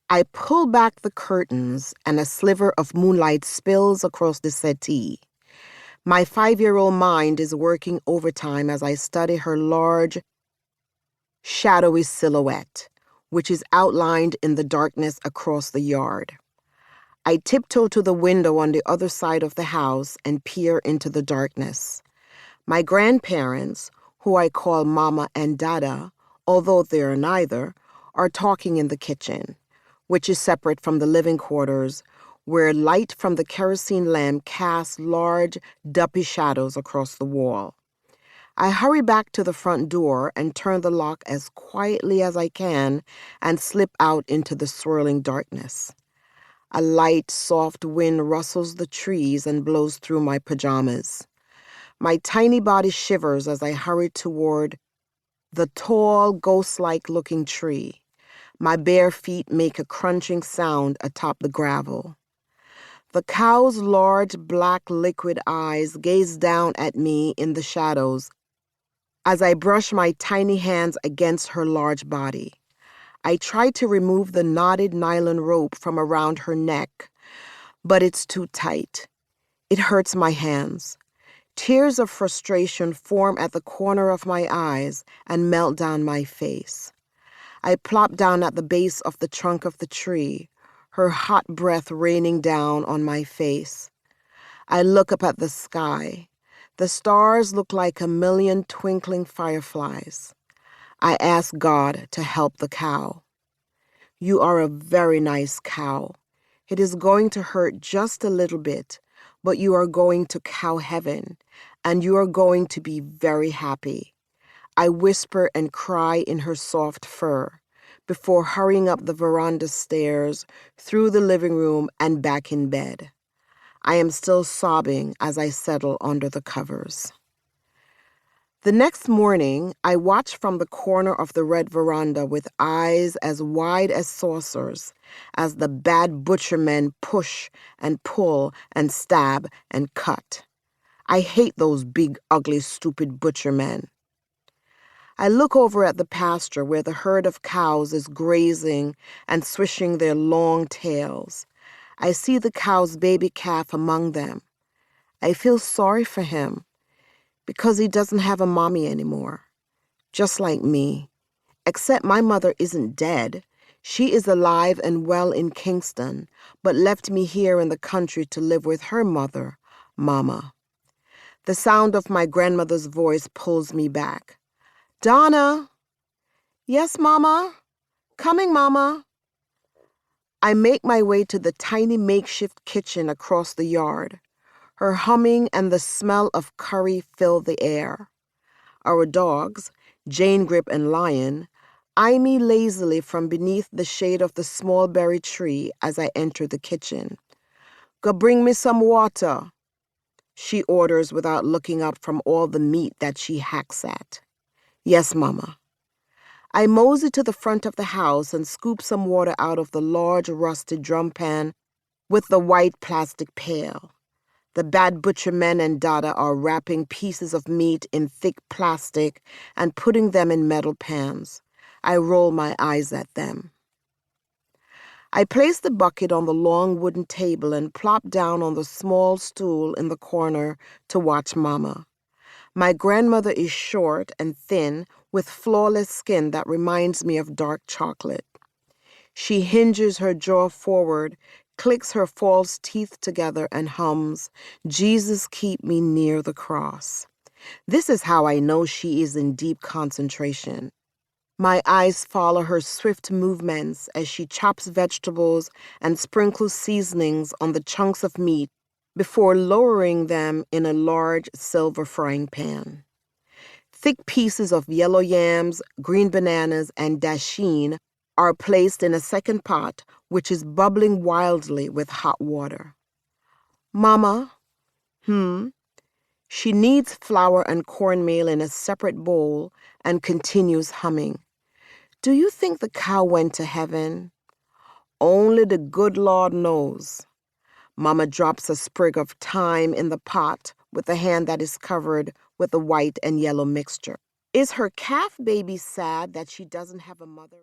I pull back the curtains and a sliver of moonlight spills across the settee. My 5-year-old mind is working overtime as I study her large, shadowy silhouette, which is outlined in the darkness across the yard. I tiptoe to the window on the other side of the house and peer into the darkness. My grandparents, who I call Mama and Dada, although they are neither, are talking in the kitchen, which is separate from the living quarters, where light from the kerosene lamp casts large, duppy shadows across the wall. I hurry back to the front door and turn the lock as quietly as I can and slip out into the swirling darkness. A light, soft wind rustles the trees and blows through my pajamas. My tiny body shivers as I hurry toward the tall, ghost-like looking tree. My bare feet make a crunching sound atop the gravel. The cow's large, black, liquid eyes gaze down at me in the shadows as I brush my tiny hands against her large body. I try to remove the knotted nylon rope from around her neck, but it's too tight. It hurts my hands. Tears of frustration form at the corner of my eyes and melt down my face. I plop down at the base of the trunk of the tree, her hot breath raining down on my face. I look up at the sky. The stars look like a million twinkling fireflies. I ask God to help the cow. You are a very nice cow. It is going to hurt just a little bit, but you are going to cow heaven, and you are going to be very happy. I whisper and cry in her soft fur before hurrying up the veranda stairs, through the living room, and back in bed. I am still sobbing as I settle under the covers. The next morning, I watch from the corner of the red veranda with eyes as wide as saucers as the bad butcher men push and pull and stab and cut. I hate those big, ugly, stupid butcher men. I look over at the pasture where the herd of cows is grazing and swishing their long tails. I see the cow's baby calf among them. I feel sorry for him because he doesn't have a mommy anymore, just like me. Except my mother isn't dead. She is alive and well in Kingston, but left me here in the country to live with her mother, Mama. The sound of my grandmother's voice pulls me back. Donna! Yes, Mama? Coming, Mama. I make my way to the tiny makeshift kitchen across the yard. Her humming and the smell of curry fill the air. Our dogs, Jane Grip and Lion, eye me lazily from beneath the shade of the small berry tree as I enter the kitchen. Go bring me some water, she orders without looking up from all the meat that she hacks at. Yes, Mama. I mosey to the front of the house and scoop some water out of the large rusted drum pan with the white plastic pail. The bad butcher men and Dada are wrapping pieces of meat in thick plastic and putting them in metal pans. I roll my eyes at them. I place the bucket on the long wooden table and plop down on the small stool in the corner to watch Mama. My grandmother is short and thin, with flawless skin that reminds me of dark chocolate. She hinges her jaw forward, clicks her false teeth together, and hums, "Jesus, keep me near the cross." This is how I know she is in deep concentration. My eyes follow her swift movements as she chops vegetables and sprinkles seasonings on the chunks of meat before lowering them in a large silver frying pan. Thick pieces of yellow yams, green bananas, and dasheen are placed in a second pot, which is bubbling wildly with hot water. Mama? She kneads flour and cornmeal in a separate bowl and continues humming. Do you think the cow went to heaven? Only the good Lord knows. Mama drops a sprig of thyme in the pot with a hand that is covered with the white and yellow mixture. Is her calf baby sad that she doesn't have a mother?